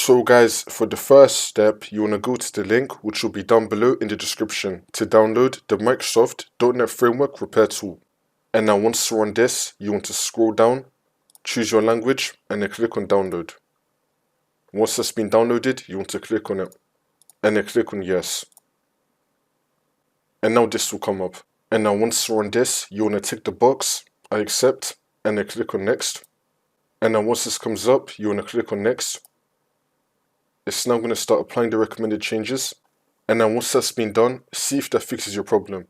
So guys, for the first step, you want to go to the link which will be down below in the description to download the Microsoft .NET Framework Repair Tool. And now once you're on this, you want to scroll down, choose your language, and then click on download. Once that's been downloaded, you want to click on it, and then click on yes. And now this will come up. And now once you're on this, you want to tick the box, I accept, and then click on next. And now once this comes up, you want to click on next. It's now going to start applying the recommended changes. And now once that's been done, see if that fixes your problem.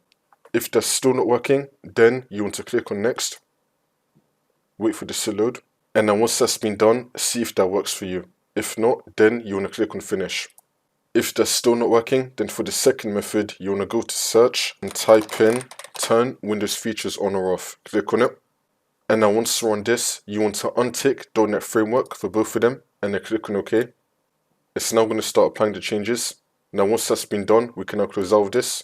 If that's still not working, then you want to click on next. Wait for this to load. And now once that's been done, see if that works for you. If not, then you want to click on finish. If that's still not working, then for the second method, you want to go to search and type in turn Windows features on or off. Click on it. And now once you're on this, you want to untick .NET Framework for both of them, and then click on OK. It's now going to start applying the changes. Now once that's been done, we can now close out of this.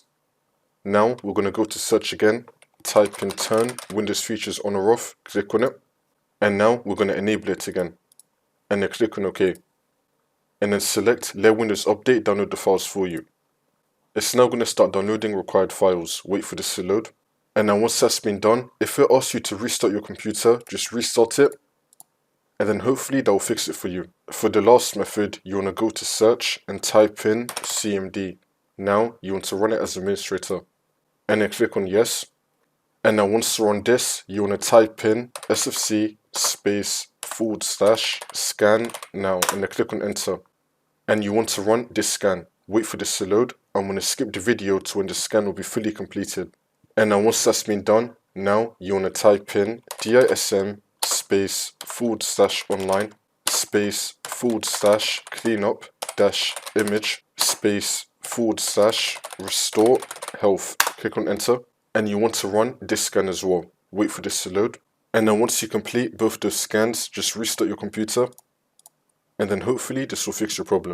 Now we're going to go to search again, type in turn Windows features on or off, click on it. And now we're going to enable it again. And then click on OK. And then select let Windows Update download the files for you. It's now going to start downloading required files. Wait for this to load. And now once that's been done, if it asks you to restart your computer, just restart it. And then hopefully that will fix it for you. For the last method, you want to go to search and type in CMD. Now you want to run it as administrator. And then click on yes. And now once you're on this, you want to type in sfc /scan now, and then click on enter. And you want to run this scan. Wait for this to load. I'm going to skip the video to when the scan will be fully completed. And now once that's been done, now you want to type in dism /online /cleanup -image /restore health. Click on enter. And you want to run this scan as well. Wait for this to load. And then once you complete both those scans, just restart your computer. And then hopefully this will fix your problem.